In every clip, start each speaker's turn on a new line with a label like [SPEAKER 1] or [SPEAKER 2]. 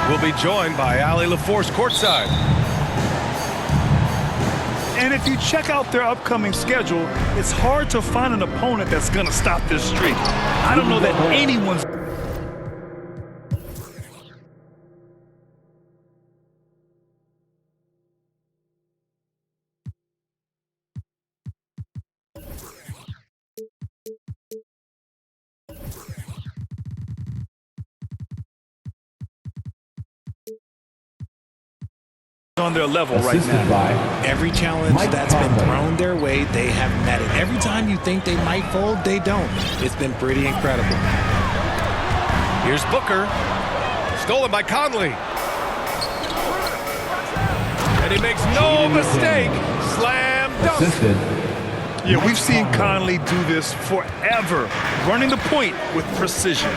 [SPEAKER 1] will be joined by Ali LaForce courtside.
[SPEAKER 2] And if you check out their upcoming schedule, it's hard to find an opponent that's going to stop this streak. I don't know that anyone's... on their level right now.
[SPEAKER 3] Every challenge that's been thrown their way, they have met it. Every time you think they might fold, they don't. It's been pretty incredible.
[SPEAKER 1] Here's Booker. Stolen by Conley. And he makes no mistake. Slam dunk.
[SPEAKER 2] Yeah, we've seen Conley do this forever, running the point with precision.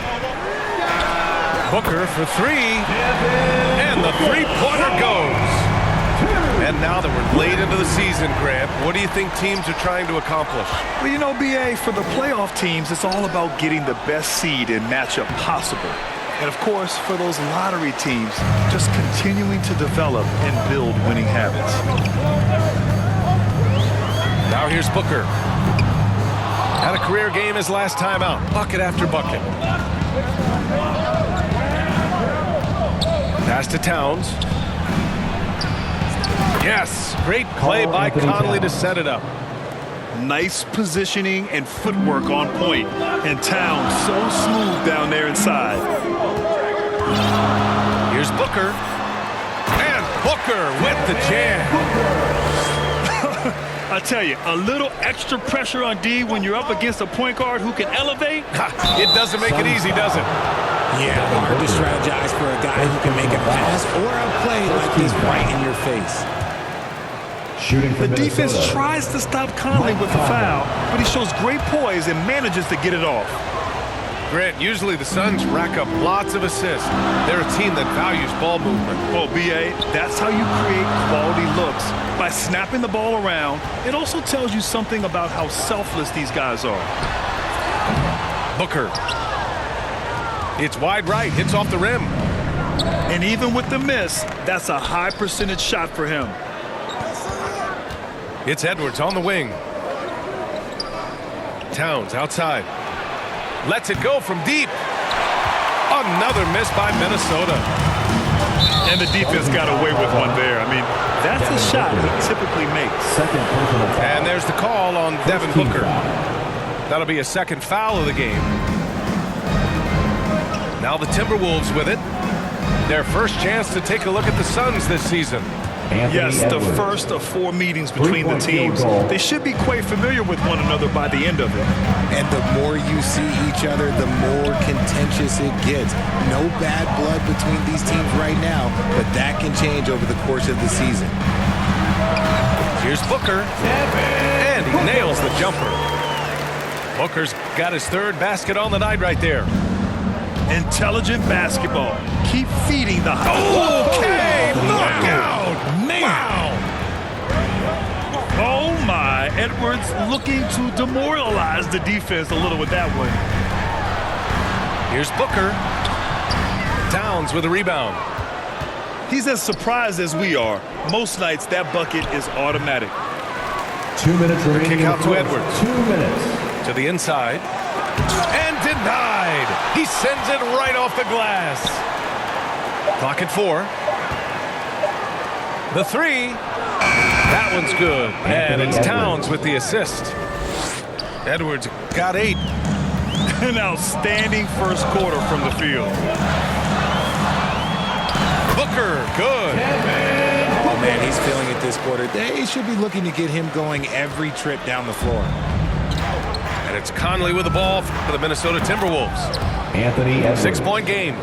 [SPEAKER 1] Booker for three. And the three-pointer goes. And now that we're late into the season, Grant, what do you think teams are trying to accomplish?
[SPEAKER 2] Well, you know, B.A., for the playoff teams, it's all about getting the best seed and matchup possible. And, of course, for those lottery teams, just continuing to develop and build winning habits.
[SPEAKER 1] Now here's Booker. Had a career game his last time out. Bucket after bucket. Pass to Towns. Yes, great play by Conley to set it up.
[SPEAKER 2] Nice positioning and footwork on point. And Towns so smooth down there inside.
[SPEAKER 1] Here's Booker. And Booker with the jam.
[SPEAKER 2] I tell you, a little extra pressure on D when you're up against a point guard who can elevate.
[SPEAKER 1] It doesn't make it easy, does it?
[SPEAKER 3] Yeah, hard to strategize for a guy who can make a pass or a play like this right in your face.
[SPEAKER 2] The defense tries to stop Conley with a foul, but he shows great poise and manages to get it off.
[SPEAKER 1] Grant, usually the Suns rack up lots of assists. They're a team that values ball movement.
[SPEAKER 2] Oh, B.A., that's how you create quality looks. By snapping the ball around, it also tells you something about how selfless these guys are.
[SPEAKER 1] Booker. It's wide right, hits off the rim.
[SPEAKER 2] And even with the miss, that's a high percentage shot for him.
[SPEAKER 1] It's Edwards on the wing. Towns outside. Lets it go from deep. Another miss by Minnesota.
[SPEAKER 2] And the defense got away with one there. I mean, that's a shot he typically makes.
[SPEAKER 1] And there's the call on Devin Booker. That'll be a second foul of the game. Now the Timberwolves with it. Their first chance to take a look at the Suns this season.
[SPEAKER 2] Yes, the first of 4 meetings between the teams. They should be quite familiar with one another by the end of it.
[SPEAKER 3] And the more you see each other, the more contentious it gets. No bad blood between these teams right now, but that can change over the course of the season.
[SPEAKER 1] Here's Booker, and he nails the jumper. Booker's got his third basket on the night right there.
[SPEAKER 2] Intelligent basketball. Keep feeding the high.
[SPEAKER 1] Okay, knockout.
[SPEAKER 2] Wow. Oh, my. Edwards looking to demoralize the defense a little with that one.
[SPEAKER 1] Here's Booker. Towns with a rebound.
[SPEAKER 2] He's as surprised as we are. Most nights, that bucket is automatic.
[SPEAKER 4] 2 minutes remaining.
[SPEAKER 1] Kick out to Edwards.
[SPEAKER 4] 2 minutes.
[SPEAKER 1] To the inside. And denied. He sends it right off the glass. Clock at 4. The three. That one's good. And it's Towns with the assist. Edwards got 8.
[SPEAKER 2] An outstanding first quarter from the field.
[SPEAKER 1] Booker, good.
[SPEAKER 3] Oh, man, he's feeling it this quarter. They should be looking to get him going every trip down the floor.
[SPEAKER 1] And it's Conley with the ball for the Minnesota Timberwolves.
[SPEAKER 4] Anthony Edwards.
[SPEAKER 1] 6-point game.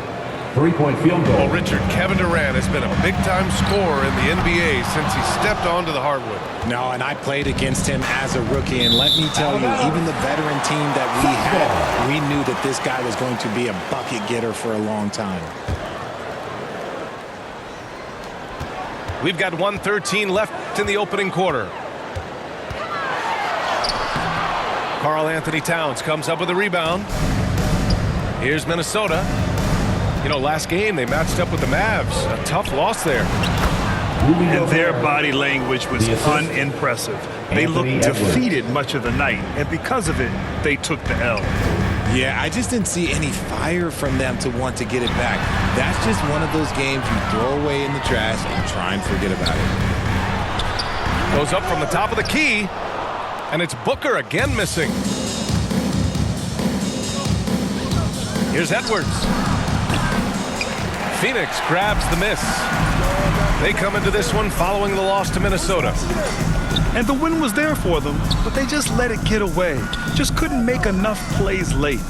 [SPEAKER 4] 3-point field goal.
[SPEAKER 1] Well, Richard, Kevin Durant has been a big-time scorer in the NBA since he stepped onto the hardwood.
[SPEAKER 3] No, and I played against him as a rookie, and let me tell you, even the veteran team that we had, we knew that this guy was going to be a bucket getter for a long time.
[SPEAKER 1] We've got 1:13 left in the opening quarter. Karl Anthony Towns comes up with a rebound. Here's Minnesota. You know, last game they matched up with the Mavs. A tough loss there.
[SPEAKER 2] And their body language was unimpressive. They looked defeated much of the night, and because of it, they took the L.
[SPEAKER 3] Yeah, I just didn't see any fire from them to want to get it back. That's just one of those games you throw away in the trash and try and forget about it.
[SPEAKER 1] Goes up from the top of the key, and it's Booker again missing. Here's Edwards. Phoenix grabs the miss. They come into this one following the loss to Minnesota.
[SPEAKER 2] And the win was there for them, but they just let it get away. Just couldn't make enough plays late.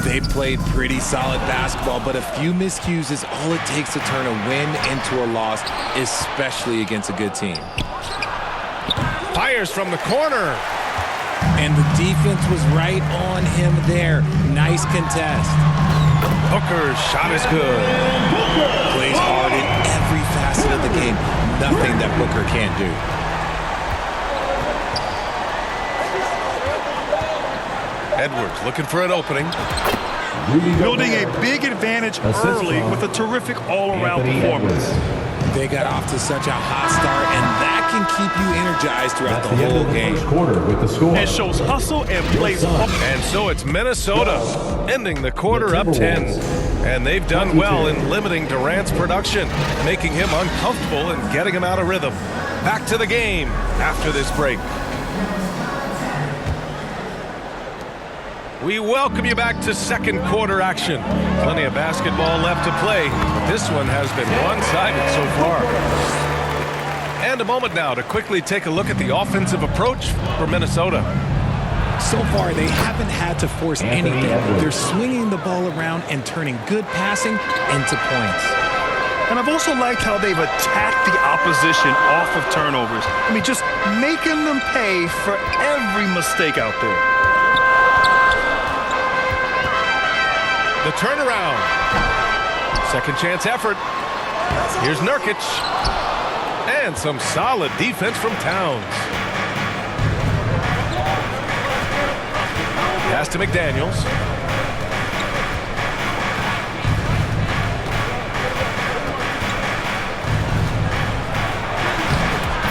[SPEAKER 3] They played pretty solid basketball, but a few miscues is all it takes to turn a win into a loss, especially against a good team.
[SPEAKER 1] Fires from the corner.
[SPEAKER 3] And the defense was right on him there. Nice contest.
[SPEAKER 1] Booker's shot is good.
[SPEAKER 3] Plays hard in every facet of the game. Nothing that Booker can't do.
[SPEAKER 1] Edwards looking for an opening.
[SPEAKER 2] Building a big advantage early with a terrific all-around performance.
[SPEAKER 3] They got off to such a hot start, and that can keep you energized throughout the whole game.
[SPEAKER 2] It shows hustle and plays.
[SPEAKER 1] And so it's Minnesota ending the quarter up 10. And they've done well in limiting Durant's production, making him uncomfortable and getting him out of rhythm. Back to the game after this break. We welcome you back to second quarter action. Plenty of basketball left to play. This one has been one-sided so far. And a moment now to quickly take a look at the offensive approach for Minnesota.
[SPEAKER 3] So far, they haven't had to force anything. They're swinging the ball around and turning good passing into points.
[SPEAKER 2] And I've also liked how they've attacked the opposition off of turnovers. I mean, just making them pay for every mistake out there.
[SPEAKER 1] The turnaround. Second chance effort. Here's Nurkic. And some solid defense from Towns. Pass to McDaniels.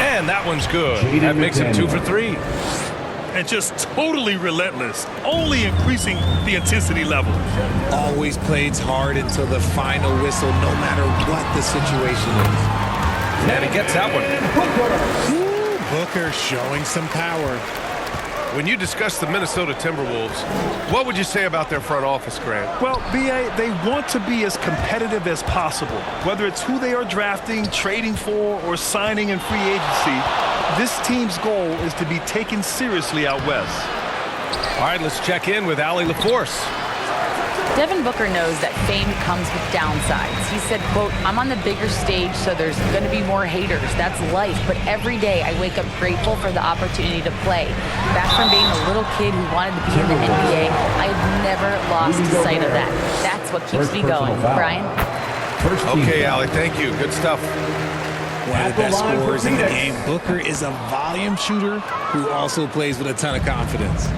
[SPEAKER 1] And that one's good. That makes him 2 for 3.
[SPEAKER 2] And just totally relentless, only increasing the intensity level.
[SPEAKER 3] Always plays hard until the final whistle, no matter what the situation is.
[SPEAKER 1] And he gets that one.
[SPEAKER 3] Ooh, Booker showing some power.
[SPEAKER 1] When you discuss the Minnesota Timberwolves, what would you say about their front office, Grant?
[SPEAKER 2] Well, B.A., they want to be as competitive as possible. Whether it's who they are drafting, trading for, or signing in free agency, this team's goal is to be taken seriously out west.
[SPEAKER 1] All right, let's check in with Allie LaForce.
[SPEAKER 5] Devin Booker knows that fame comes with downsides. He said, quote, "I'm on the bigger stage, so there's going to be more haters. That's life. But every day I wake up grateful for the opportunity to play. Back from being a little kid who wanted to be in the NBA, I've never lost sight of that. That's what keeps me going." Brian?
[SPEAKER 1] Okay, Allie, thank you. Good stuff.
[SPEAKER 3] One of the best scorers in the game. Booker is a volume shooter who also plays with a ton of confidence.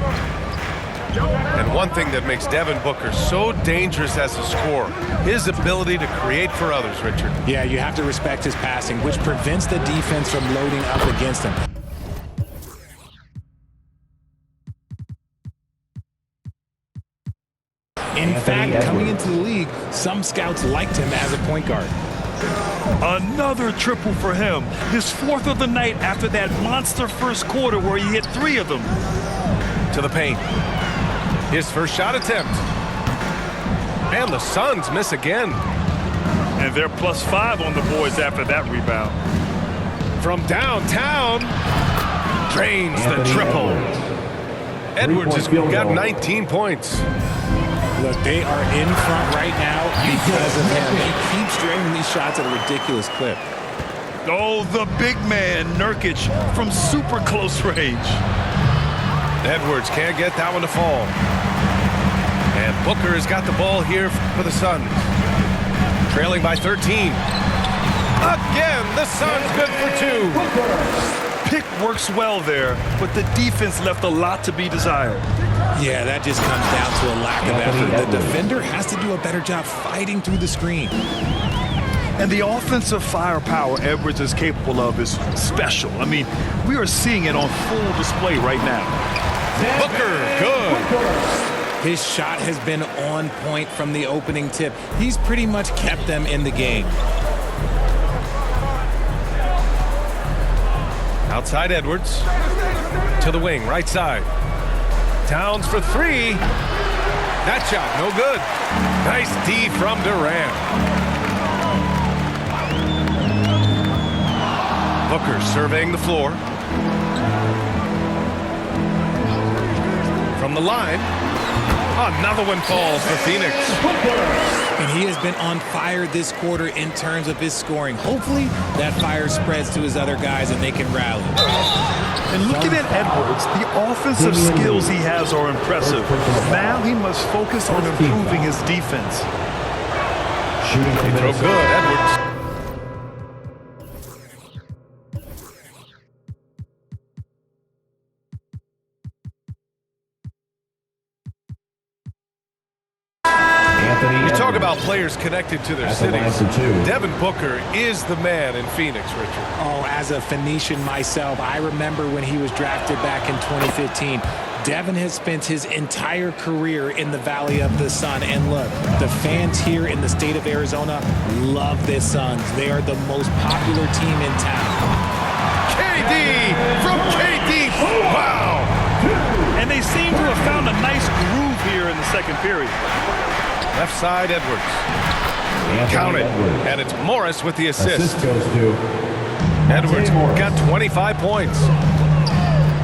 [SPEAKER 1] And one thing that makes Devin Booker so dangerous as a scorer, his ability to create for others, Richard.
[SPEAKER 3] Yeah, you have to respect his passing, which prevents the defense from loading up against him. In fact, coming into the league, some scouts liked him as a point guard.
[SPEAKER 2] Another triple for him. His fourth of the night after that monster first quarter where he hit 3 of them.
[SPEAKER 1] To the paint. His first shot attempt. And the Suns miss again.
[SPEAKER 2] And they're +5 on the boards after that rebound.
[SPEAKER 1] From downtown, drains the triple. Edwards has got 19 points.
[SPEAKER 3] Look, they are in front right now because of him. He keeps draining these shots at a ridiculous clip.
[SPEAKER 2] Oh, the big man, Nurkic, from super close range.
[SPEAKER 1] Edwards can't get that one to fall. And Booker has got the ball here for the Suns. Trailing by 13. Again, the Suns good for 2.
[SPEAKER 2] Pick works well there, but the defense left a lot to be desired.
[SPEAKER 3] Yeah, that just comes down to a lack of effort. The defender has to do a better job fighting through the screen.
[SPEAKER 2] And the offensive firepower Edwards is capable of is special. I mean, we are seeing it on full display right now.
[SPEAKER 1] Booker, good.
[SPEAKER 3] His shot has been on point from the opening tip. He's pretty much kept them in the game.
[SPEAKER 1] Outside Edwards. To the wing, right side. Towns for three. That shot, no good. Nice D from Durant. Booker surveying the floor. From the line. Another one falls for Phoenix.
[SPEAKER 3] And he has been on fire this quarter in terms of his scoring. Hopefully that fire spreads to his other guys and they can rally.
[SPEAKER 2] And looking at Edwards, the offensive skills he has are impressive. Now he must focus on improving his defense.
[SPEAKER 4] Shooting from
[SPEAKER 1] Throw good, Edwards. You talk about players connected to their cities. Devin Booker is the man in Phoenix, Richard.
[SPEAKER 3] Oh, as a Phoenician myself, I remember when he was drafted back in 2015. Devin has spent his entire career in the Valley of the Sun. And look, the fans here in the state of Arizona love the Suns. They are the most popular team in town.
[SPEAKER 1] KD from KD. Wow.
[SPEAKER 2] And they seem to have found a nice groove here in the second period.
[SPEAKER 1] Left side, Edwards. Count it. And it's Morris with the assist.
[SPEAKER 4] Assist goes to
[SPEAKER 1] Edwards got 25 points.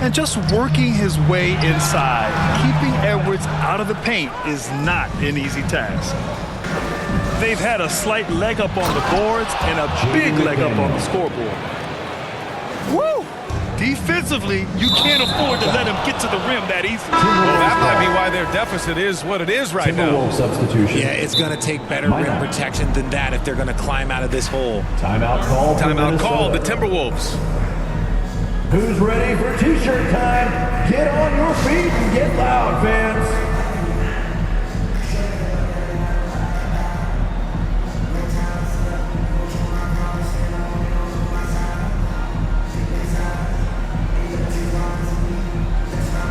[SPEAKER 2] And just working his way inside, keeping Edwards out of the paint is not an easy task. They've had a slight leg up on the boards and a big leg up on the scoreboard. Woo! Defensively, you can't afford to let him get to the rim that easily.
[SPEAKER 1] Well, that might be why their deficit is what it is right now.
[SPEAKER 4] Timberwolves substitution.
[SPEAKER 3] Yeah, it's going to take better rim protection than that if they're going to climb out of this hole.
[SPEAKER 4] Timeout called.
[SPEAKER 1] Timeout called, the Timberwolves.
[SPEAKER 4] Who's ready for T-shirt time? Get on your feet and get loud, fans.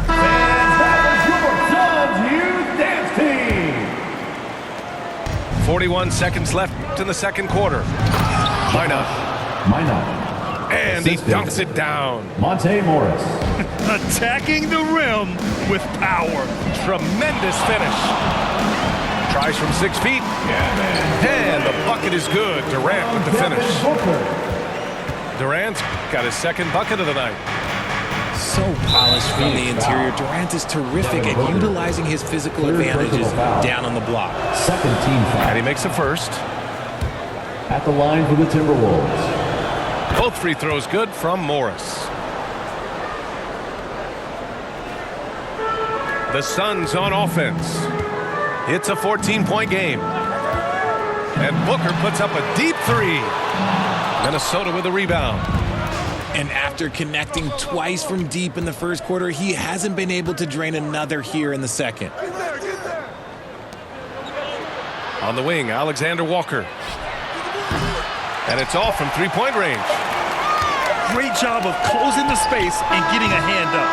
[SPEAKER 4] Fans, that was your Suns Youth Dance Team.
[SPEAKER 1] 41 seconds left in the second quarter.
[SPEAKER 4] Minot.
[SPEAKER 1] And he dunks it down.
[SPEAKER 4] Monte Morris.
[SPEAKER 2] Attacking the rim with power.
[SPEAKER 1] Tremendous finish. Tries from 6 feet. And the bucket is good. Durant with the finish. Durant's got his second bucket of the night.
[SPEAKER 3] So polished from the interior. Durant is terrific at utilizing his physical advantages down on the block.
[SPEAKER 4] Second team foul.
[SPEAKER 1] And he makes a first.
[SPEAKER 4] At the line for the Timberwolves.
[SPEAKER 1] Both free throws good from Morris. The Suns on offense. It's a 14-point game. And Booker puts up a deep three. Minnesota with a rebound.
[SPEAKER 3] And after connecting twice from deep in the first quarter, he hasn't been able to drain another here in the second.
[SPEAKER 1] On the wing, Alexander Walker. And it's off from three-point range.
[SPEAKER 2] Great job of closing the space and getting a hand up.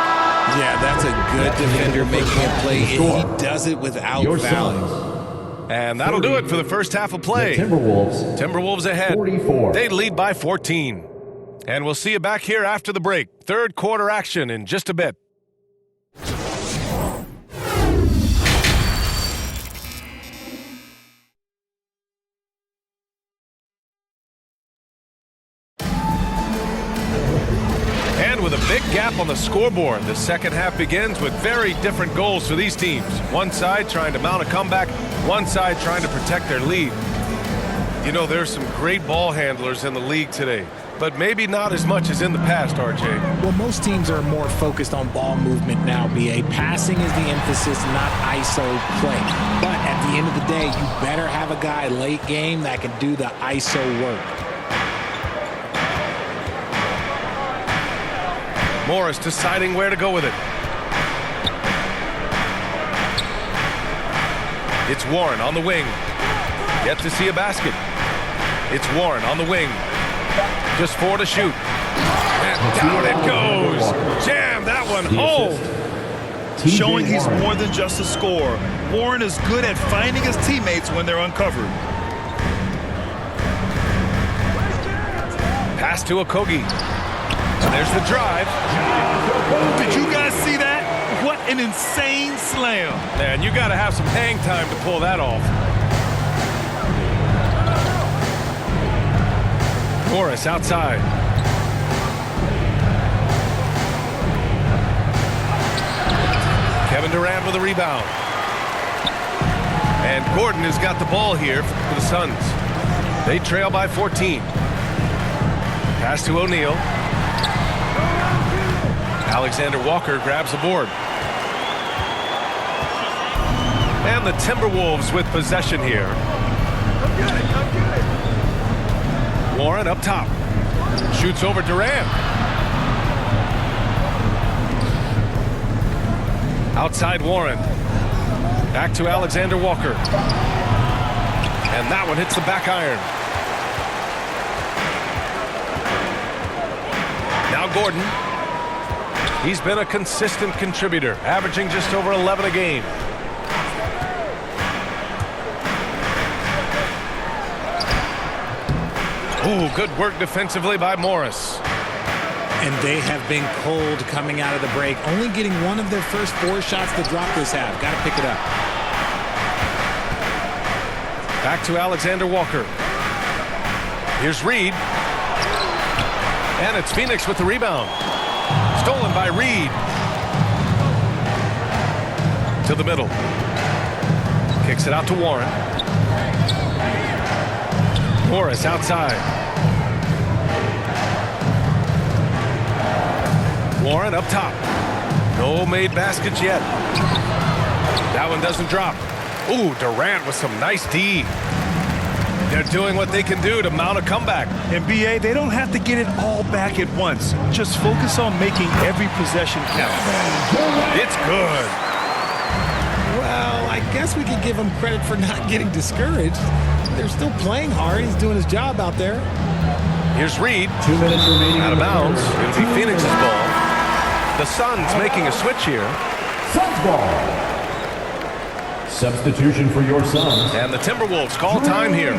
[SPEAKER 3] Yeah, that's a good defender making a play, and he does it without
[SPEAKER 4] Your
[SPEAKER 3] fouling.
[SPEAKER 4] Suns.
[SPEAKER 1] And that'll do it for the first half of play.
[SPEAKER 4] The Timberwolves.
[SPEAKER 1] Timberwolves ahead.
[SPEAKER 4] 44.
[SPEAKER 1] They lead by 14. And we'll see you back here after the break. Third quarter action in just a bit. And with a big gap on the scoreboard, the second half begins with very different goals for these teams. One side trying to mount a comeback, one side trying to protect their lead. You know, there's some great ball handlers in the league today, but maybe not as much as in the past, RJ.
[SPEAKER 3] Well, most teams are more focused on ball movement now, B.A. Passing is the emphasis, not ISO play. But at the end of the day, you better have a guy late game that can do the ISO work.
[SPEAKER 1] Morris deciding where to go with it. It's Warren on the wing. Yet to see a basket. It's Warren on the wing. Just 4 to shoot. And down it goes. Jam that one home.
[SPEAKER 2] Showing he's more than just a scorer. Warren is good at finding his teammates when they're uncovered.
[SPEAKER 1] Pass to Okogie. And there's the drive.
[SPEAKER 2] Did you guys see that? What an insane slam.
[SPEAKER 1] Man, you got to have some hang time to pull that off. Morris outside. Kevin Durant with a rebound. And Gordon has got the ball here for the Suns. They trail by 14. Pass to O'Neal. Alexander Walker grabs the board. And the Timberwolves with possession here. Warren up top. Shoots over Durant. Outside Warren. Back to Alexander Walker. And that one hits the back iron. Now Gordon. He's been a consistent contributor, averaging just over 11 a game. Ooh, good work defensively by Morris.
[SPEAKER 3] And they have been cold coming out of the break, only getting one of their first 4 shots to drop this half. Got to pick it up.
[SPEAKER 1] Back to Alexander Walker. Here's Reed. And it's Phoenix with the rebound. Stolen by Reed. To the middle. Kicks it out to Warren. Morris outside. Warren up top. No made baskets yet. That one doesn't drop. Ooh, Durant with some nice D. They're doing what they can do to mount a comeback.
[SPEAKER 2] And BA, they don't have to get it all back at once. Just focus on making every possession count.
[SPEAKER 1] It's good.
[SPEAKER 3] Well, I guess we could give him credit for not getting discouraged. They're still playing hard. He's doing his job out there.
[SPEAKER 1] Here's Reed.
[SPEAKER 4] 2 minutes remaining.
[SPEAKER 1] Out of bounds. It'll be Phoenix's ball. The Suns making a switch here.
[SPEAKER 4] Suns ball. Substitution for your Suns.
[SPEAKER 1] And the Timberwolves call time here.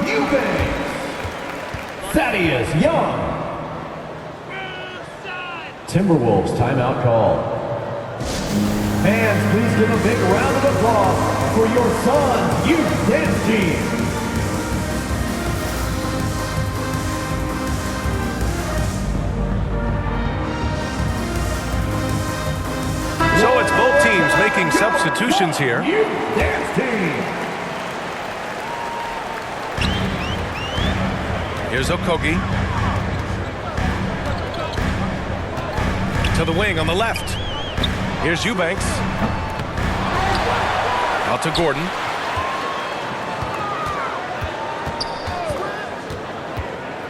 [SPEAKER 4] Thaddeus Young. Timberwolves timeout call. Fans, please give a big round of applause for your Suns youth dance team.
[SPEAKER 1] So it's both teams making substitutions here.
[SPEAKER 4] Dance team.
[SPEAKER 1] Here's Okogie. To the wing on the left. Here's Eubanks. Out to Gordon.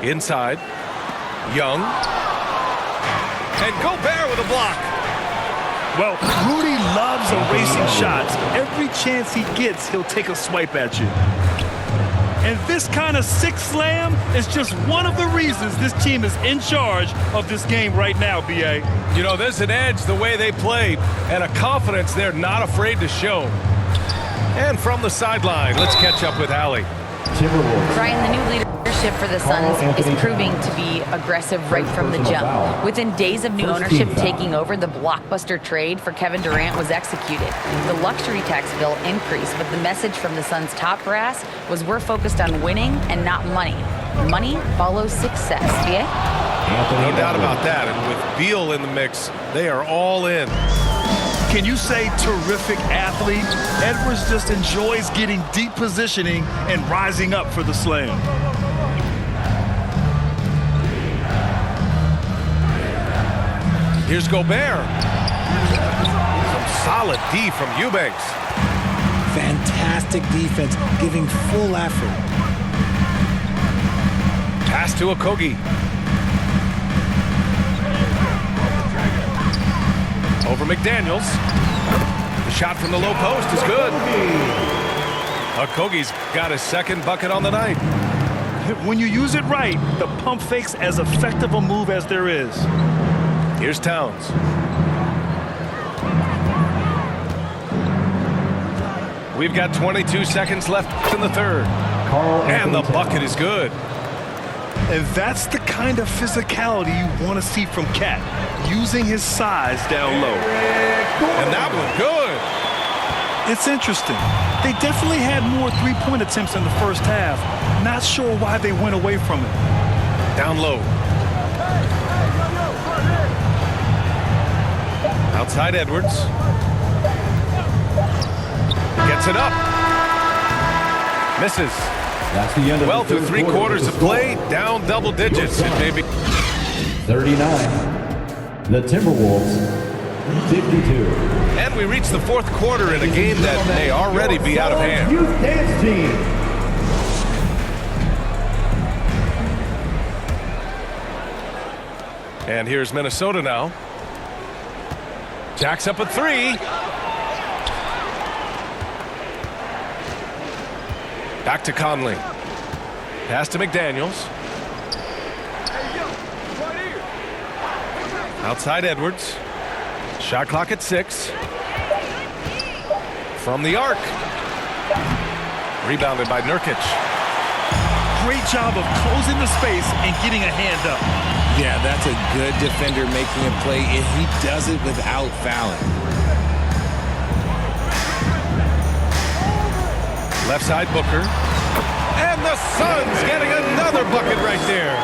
[SPEAKER 1] Inside. Young. And Gobert with a block.
[SPEAKER 2] Well, Rudy loves erasing shots. Every chance he gets, he'll take a swipe at you. And this kind of sick slam is just one of the reasons this team is in charge of this game right now, BA.
[SPEAKER 1] You know, there's an edge the way they played and a confidence they're not afraid to show. And from the sideline, let's catch up with Allie.
[SPEAKER 4] Timberwolves.
[SPEAKER 5] Brian, the new leadership for the Suns is proving to be aggressive right from the jump. Within days of new ownership taking over, the blockbuster trade for Kevin Durant was executed. The luxury tax bill increased, but the message from the Suns' top brass was we're focused on winning and not money. Money follows success. Yeah?
[SPEAKER 1] No doubt about that. And with Beal in the mix, they are all in.
[SPEAKER 2] Can you say terrific athlete? Edwards just enjoys getting deep positioning and rising up for the slam.
[SPEAKER 1] Here's Gobert. Some solid D from Eubanks.
[SPEAKER 3] Fantastic defense, giving full effort.
[SPEAKER 1] Pass to Okogie. Over McDaniels. The shot from the low post is good. Okogie's got his second bucket on the night.
[SPEAKER 2] When you use it right, the pump fake's as effective a move as there is.
[SPEAKER 1] Here's Towns. We've got 22 seconds left in the third. And the bucket is good.
[SPEAKER 2] And that's the kind of physicality you want to see from Cat, using his size down low.
[SPEAKER 1] And that one good.
[SPEAKER 2] It's interesting. They definitely had more three-point attempts in the first half. Not sure why they went away from it.
[SPEAKER 1] Down low. Outside Edwards. Gets it up. Misses.
[SPEAKER 4] That's the end of
[SPEAKER 1] Well,
[SPEAKER 4] the
[SPEAKER 1] through
[SPEAKER 4] third
[SPEAKER 1] three
[SPEAKER 4] quarter.
[SPEAKER 1] quarters of play, down double digits. It may be
[SPEAKER 4] 39. The Timberwolves, 52.
[SPEAKER 1] And we reach the fourth quarter in a game that may already be out of hand.
[SPEAKER 4] Youth Dance Team.
[SPEAKER 1] And here's Minnesota now. Jacks up a three. Back to Conley. Pass to McDaniels. Outside Edwards. Shot clock at 6. From the arc. Rebounded by Nurkic.
[SPEAKER 2] Great job of closing the space and getting a hand up.
[SPEAKER 3] Yeah, that's a good defender making a play, and he does it without fouling.
[SPEAKER 1] Left side Booker. And the Suns getting another bucket right there.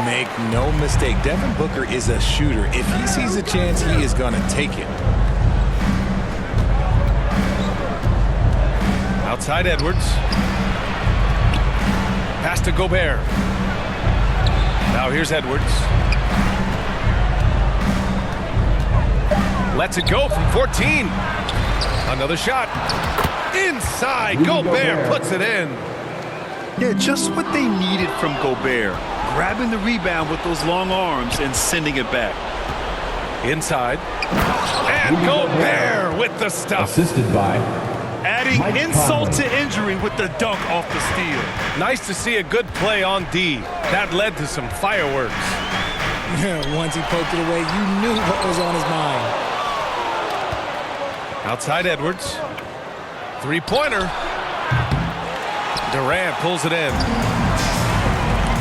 [SPEAKER 3] Make no mistake, Devin Booker is a shooter. If he sees a chance, he is going to take it.
[SPEAKER 1] Outside Edwards. Pass to Gobert. Now here's Edwards. Lets it go from 14. Another shot. Inside. Gobert puts it in.
[SPEAKER 2] Yeah, just what they needed from Gobert. Grabbing the rebound with those long arms and sending it back.
[SPEAKER 1] Inside. And Gobert with the stuff.
[SPEAKER 4] Assisted by
[SPEAKER 2] Adding
[SPEAKER 4] Mike
[SPEAKER 2] insult
[SPEAKER 4] Conley.
[SPEAKER 2] to injury with the dunk off the steal.
[SPEAKER 1] Nice to see a good play on D. That led to some fireworks.
[SPEAKER 3] Once he poked it away, you knew what was on his mind.
[SPEAKER 1] Outside Edwards. Three-pointer. Durant pulls it in.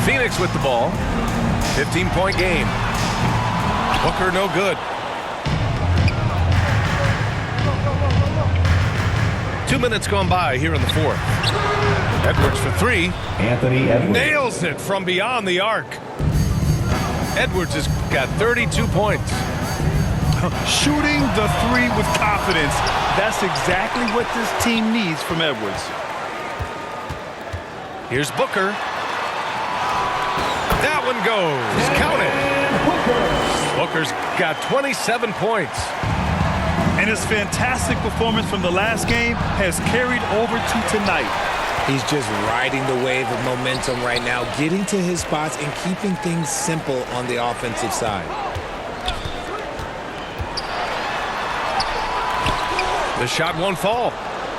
[SPEAKER 1] Phoenix with the ball. 15-point game. Booker no good. 2 minutes gone by here in the fourth. Edwards for three.
[SPEAKER 4] Anthony Edwards.
[SPEAKER 1] Nails it from beyond the arc. Edwards has got 32 points.
[SPEAKER 2] Shooting the three with confidence. That's exactly what this team needs from Edwards.
[SPEAKER 1] Here's Booker. That one goes. Count it. Booker's got 27 points.
[SPEAKER 2] And his fantastic performance from the last game has carried over to tonight.
[SPEAKER 3] He's just riding the wave of momentum right now, getting to his spots and keeping things simple on the offensive side.
[SPEAKER 1] The shot won't fall.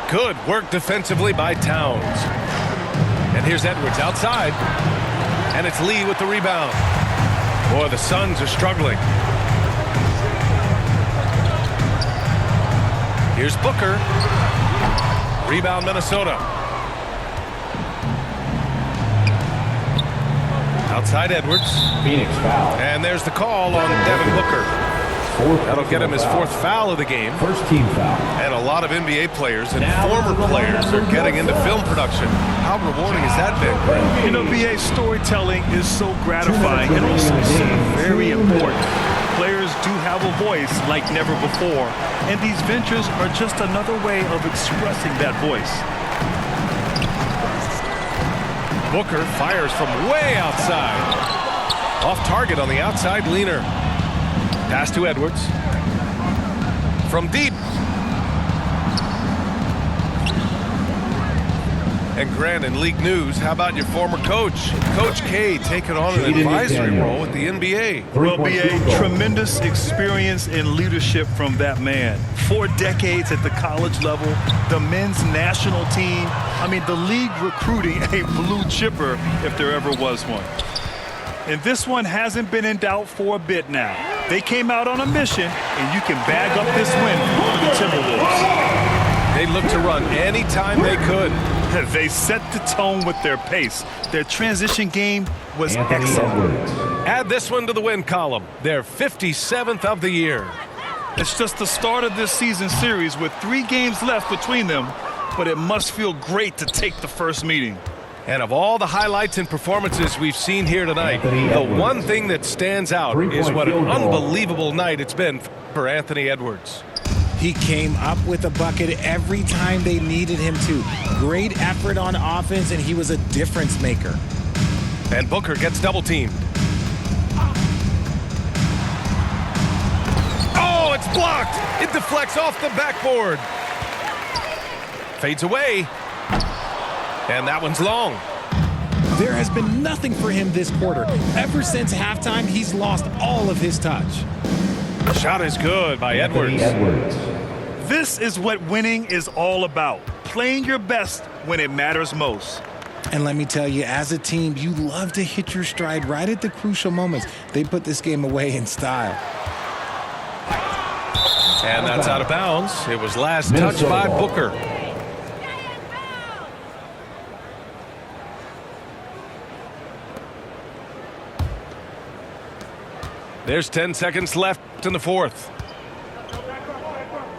[SPEAKER 1] Good work defensively by Towns. And here's Edwards outside. And it's Lee with the rebound. Boy, the Suns are struggling. Here's Booker. Rebound Minnesota. Outside Edwards.
[SPEAKER 4] Phoenix foul.
[SPEAKER 1] And there's the call on Devin Booker. That'll get him his fourth foul of the game.
[SPEAKER 4] First team foul.
[SPEAKER 1] And a lot of NBA players and former players are getting into film production. How rewarding has that been, Greg?
[SPEAKER 2] You know, BA, storytelling is so gratifying and also so very important. Players do have a voice like never before, and these ventures are just another way of expressing that voice.
[SPEAKER 1] Booker fires from way outside. Off target on the outside leaner. Pass to Edwards. From deep. And Grant, in league news, how about your former coach? Coach K taking on an advisory role with the NBA.
[SPEAKER 2] Will be a tremendous experience in leadership from that man. 4 decades at the college level, the men's national team. I mean, the league recruiting a blue chipper if there ever was one. And this one hasn't been in doubt for a bit now. They came out on a mission, and you can bag up this win for the Timberwolves.
[SPEAKER 1] They looked to run anytime they could.
[SPEAKER 2] They set the tone with their pace. Their transition game was
[SPEAKER 4] Anthony
[SPEAKER 2] excellent.
[SPEAKER 4] Edwards.
[SPEAKER 1] Add this one to the win column. Their 57th of the year.
[SPEAKER 2] It's just the start of this season series with 3 games left between them, but it must feel great to take the first meeting.
[SPEAKER 1] And of all the highlights and performances we've seen here tonight,
[SPEAKER 4] Anthony
[SPEAKER 1] the
[SPEAKER 4] Edwards.
[SPEAKER 1] one thing that stands out is what an unbelievable night it's been for Anthony Edwards.
[SPEAKER 3] He came up with a bucket every time they needed him to. Great effort on offense, and he was a difference maker.
[SPEAKER 1] And Booker gets double teamed. Oh, it's blocked. It deflects off the backboard. Fades away. And that one's long.
[SPEAKER 3] There has been nothing for him this quarter. Ever since halftime, he's lost all of his touch.
[SPEAKER 1] Shot is good by
[SPEAKER 4] Anthony
[SPEAKER 1] Edwards.
[SPEAKER 4] Edwards.
[SPEAKER 2] This is what winning is all about. Playing your best when it matters most.
[SPEAKER 3] And let me tell you, as a team, you love to hit your stride right at the crucial moments. They put this game away in style.
[SPEAKER 1] And that's out of bounds. It was last touched by Booker. There's 10 seconds left in the fourth.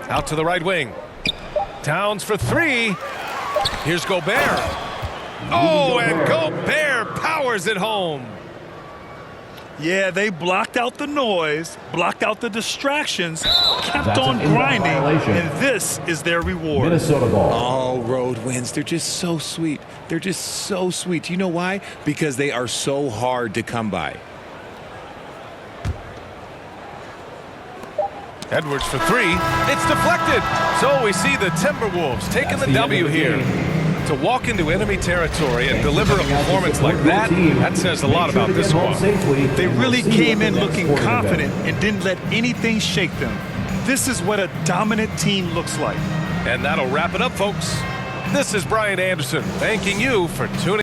[SPEAKER 1] Out to the right wing. Towns for 3. Here's Gobert. Oh, and Gobert powers it home.
[SPEAKER 2] Yeah, they blocked out the noise, blocked out the distractions, kept
[SPEAKER 4] That's
[SPEAKER 2] on
[SPEAKER 4] an inbound
[SPEAKER 2] grinding,
[SPEAKER 4] violation.
[SPEAKER 2] and this is their reward.
[SPEAKER 4] Minnesota ball.
[SPEAKER 3] All road wins. They're just so sweet. They're just so sweet. You know why? Because they are so hard to come by.
[SPEAKER 1] Edwards for 3. It's deflected. So we see the Timberwolves taking the W here. To walk into enemy territory and deliver a performance like that, that says a lot about this squad.
[SPEAKER 2] They really came in looking confident and didn't let anything shake them. This is what a dominant team looks like.
[SPEAKER 1] And that'll wrap it up, folks. This is Brian Anderson thanking you for tuning